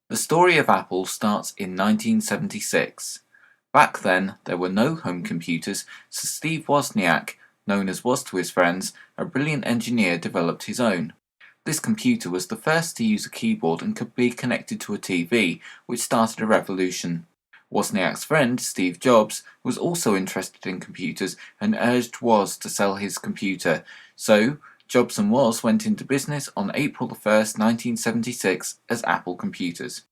The story of Apple starts in 1976. Back then, there were no home computers, so Steve Wozniak, known as Woz to his friends, a brilliant engineer, developed his own. This computer was the first to use a keyboard and could be connected to a TV, which started a revolution. Wozniak's friend, Steve Jobs, was also interested in computers and urged Woz to sell his computer, so Jobs and Woz went into business on April 1st, 1976 as Apple Computers.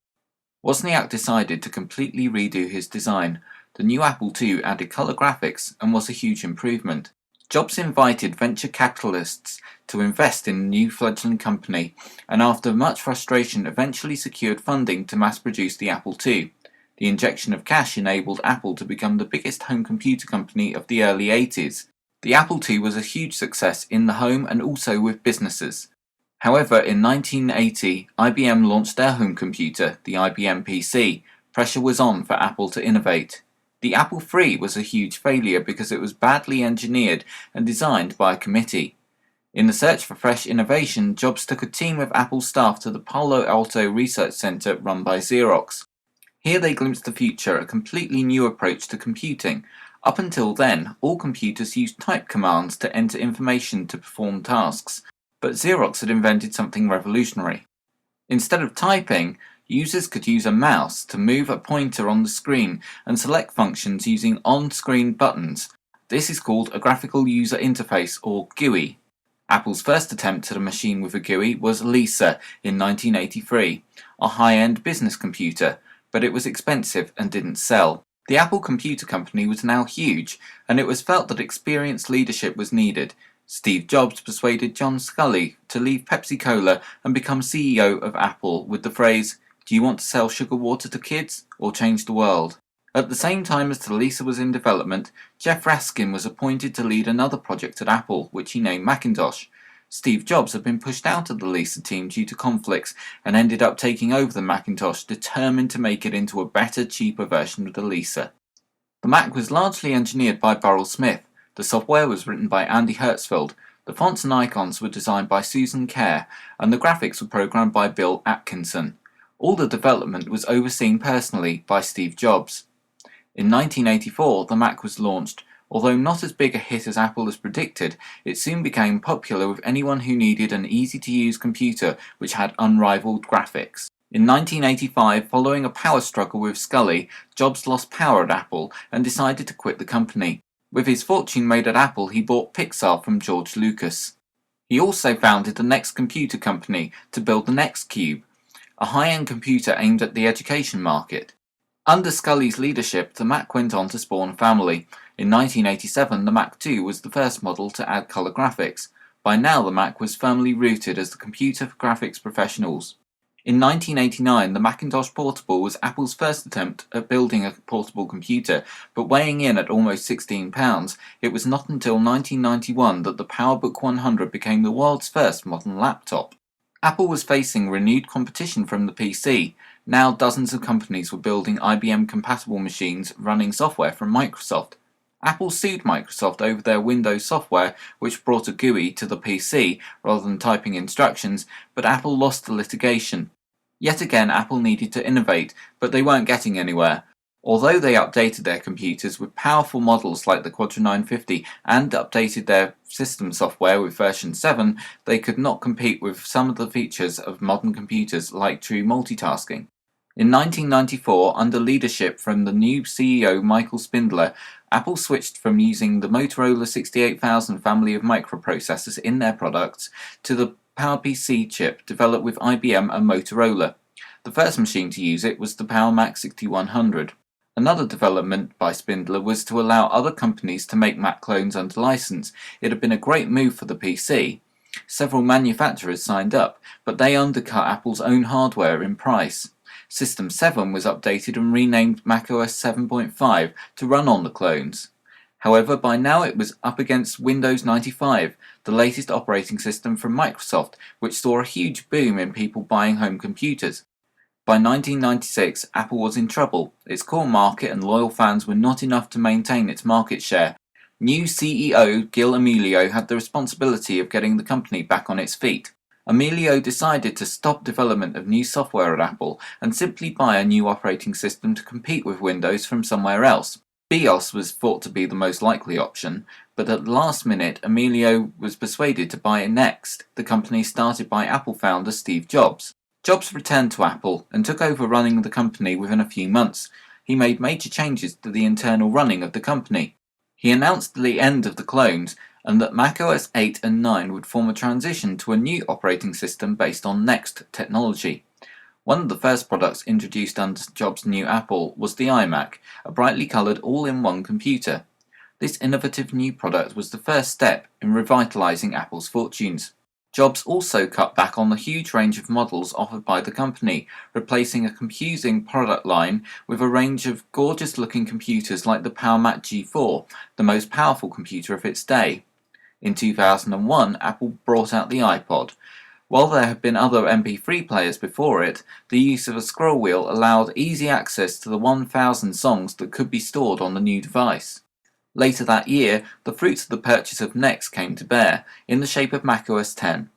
Wozniak decided to completely redo his design. The new Apple II added color graphics and was a huge improvement. Jobs invited venture capitalists to invest in the new fledgling company, and after much frustration eventually secured funding to mass-produce the Apple II. The injection of cash enabled Apple to become the biggest home computer company of the early 80s. The Apple II was a huge success in the home and also with businesses. However, in 1980, IBM launched their home computer, the IBM PC. Pressure was on for Apple to innovate. The Apple III was a huge failure because it was badly engineered and designed by a committee. In the search for fresh innovation, Jobs took a team of Apple staff to the Palo Alto Research Center run by Xerox. Here they glimpsed the future, a completely new approach to computing. Up until then, all computers used type commands to enter information to perform tasks, but Xerox had invented something revolutionary. Instead of typing, users could use a mouse to move a pointer on the screen and select functions using on-screen buttons. This is called a graphical user interface, or GUI. Apple's first attempt at a machine with a GUI was Lisa in 1983, a high-end business computer, but it was expensive and didn't sell. The Apple Computer Company was now huge, and it was felt that experienced leadership was needed. Steve Jobs persuaded John Sculley to leave Pepsi-Cola and become CEO of Apple with the phrase, "Do you want to sell sugar water to kids or change the world?" At the same time as the Lisa was in development, Jeff Raskin was appointed to lead another project at Apple, which he named Macintosh. Steve Jobs had been pushed out of the Lisa team due to conflicts and ended up taking over the Macintosh, determined to make it into a better, cheaper version of the Lisa. The Mac was largely engineered by Burrell Smith. The software was written by Andy Hertzfeld. The fonts and icons were designed by Susan Kerr, and the graphics were programmed by Bill Atkinson. All the development was overseen personally by Steve Jobs. In 1984, the Mac was launched. Although not as big a hit as Apple has predicted, it soon became popular with anyone who needed an easy-to-use computer which had unrivaled graphics. In 1985, following a power struggle with Sculley, Jobs lost power at Apple and decided to quit the company. With his fortune made at Apple, he bought Pixar from George Lucas. He also founded the Next Computer Company to build the Next Cube, a high-end computer aimed at the education market. Under Sculley's leadership, the Mac went on to spawn a family. In 1987, the Mac II was the first model to add color graphics. By now, the Mac was firmly rooted as the computer for graphics professionals. In 1989, the Macintosh Portable was Apple's first attempt at building a portable computer, but weighing in at almost 16 pounds, it was not until 1991 that the PowerBook 100 became the world's first modern laptop. Apple was facing renewed competition from the PC. Now dozens of companies were building IBM-compatible machines running software from Microsoft. Apple sued Microsoft over their Windows software, which brought a GUI to the PC rather than typing instructions, but Apple lost the litigation. Yet again, Apple needed to innovate, but they weren't getting anywhere. Although they updated their computers with powerful models like the Quadra 950 and updated their system software with version 7, they could not compete with some of the features of modern computers like true multitasking. In 1994, under leadership from the new CEO Michael Spindler, Apple switched from using the Motorola 68000 family of microprocessors in their products to the PowerPC chip developed with IBM and Motorola. The first machine to use it was the PowerMac 6100. Another development by Spindler was to allow other companies to make Mac clones under license. It had been a great move for the PC. Several manufacturers signed up, but they undercut Apple's own hardware in price. System 7 was updated and renamed macOS 7.5 to run on the clones. However, by now it was up against Windows 95, the latest operating system from Microsoft, which saw a huge boom in people buying home computers. By 1996, Apple was in trouble. Its core market and loyal fans were not enough to maintain its market share. New CEO Gil Amelio had the responsibility of getting the company back on its feet. Emilio decided to stop development of new software at Apple and simply buy a new operating system to compete with Windows from somewhere else. BIOS was thought to be the most likely option, but at the last minute Emilio was persuaded to buy Next, the company started by Apple founder Steve Jobs. Jobs returned to Apple and took over running the company within a few months. He made major changes to the internal running of the company. He announced the end of the clones and that macOS 8 and 9 would form a transition to a new operating system based on Next technology. One of the first products introduced under Jobs' new Apple was the iMac, a brightly coloured all-in-one computer. This innovative new product was the first step in revitalising Apple's fortunes. Jobs also cut back on the huge range of models offered by the company, replacing a confusing product line with a range of gorgeous-looking computers like the PowerBook G4, the most powerful computer of its day. In 2001, Apple brought out the iPod. While there had been other MP3 players before it, the use of a scroll wheel allowed easy access to the 1,000 songs that could be stored on the new device. Later that year, the fruits of the purchase of Next came to bear, in the shape of macOS 10.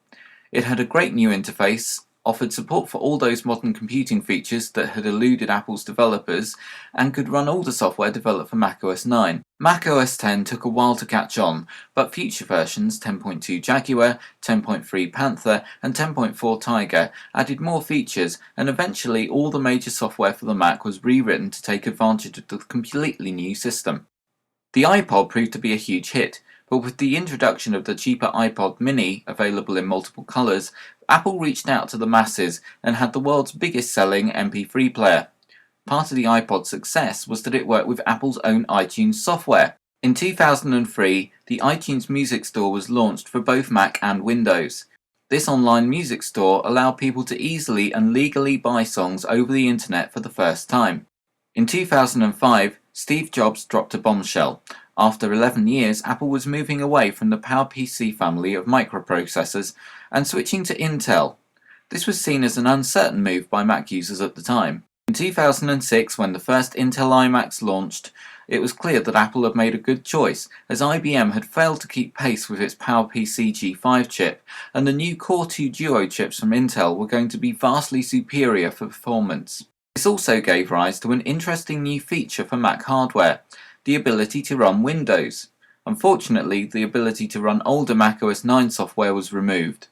It had a great new interface, offered support for all those modern computing features that had eluded Apple's developers, and could run all the software developed for macOS 9. macOS 10 took a while to catch on, but future versions 10.2 Jaguar, 10.3 Panther, and 10.4 Tiger added more features, and eventually all the major software for the Mac was rewritten to take advantage of the completely new system. The iPod proved to be a huge hit, but with the introduction of the cheaper iPod mini, available in multiple colours, Apple reached out to the masses and had the world's biggest selling MP3 player. Part of the iPod's success was that it worked with Apple's own iTunes software. In 2003, the iTunes Music Store was launched for both Mac and Windows. This online music store allowed people to easily and legally buy songs over the internet for the first time. In 2005, Steve Jobs dropped a bombshell. After 11 years, Apple was moving away from the PowerPC family of microprocessors and switching to Intel. This was seen as an uncertain move by Mac users at the time. In 2006, when the first Intel iMacs launched, it was clear that Apple had made a good choice, as IBM had failed to keep pace with its PowerPC G5 chip, and the new Core 2 Duo chips from Intel were going to be vastly superior for performance. This also gave rise to an interesting new feature for Mac hardware, the ability to run Windows. Unfortunately, the ability to run older macOS 9 software was removed.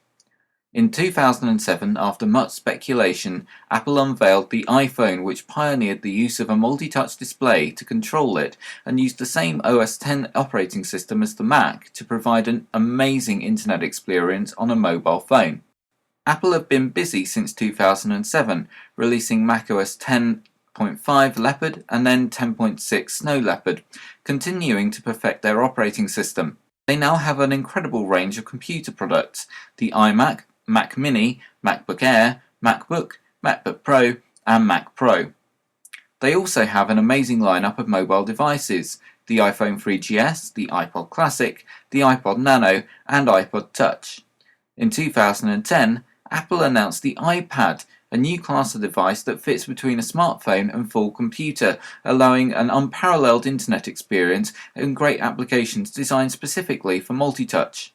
In 2007, after much speculation, Apple unveiled the iPhone, which pioneered the use of a multi-touch display to control it and used the same OS X operating system as the Mac to provide an amazing internet experience on a mobile phone. Apple have been busy since 2007, releasing macOS 10.5 Leopard and then 10.6 Snow Leopard, continuing to perfect their operating system. They now have an incredible range of computer products: the iMac, Mac Mini, MacBook Air, MacBook, MacBook Pro, and Mac Pro. They also have an amazing lineup of mobile devices: the iPhone 3GS, the iPod Classic, the iPod Nano, and iPod Touch. In 2010, Apple announced the iPad, a new class of device that fits between a smartphone and full computer, allowing an unparalleled internet experience and great applications designed specifically for multi-touch.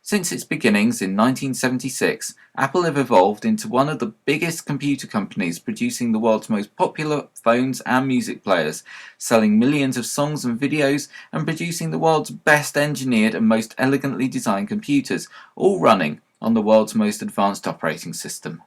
Since its beginnings in 1976, Apple have evolved into one of the biggest computer companies, producing the world's most popular phones and music players, selling millions of songs and videos, and producing the world's best engineered and most elegantly designed computers, all running on the world's most advanced operating system.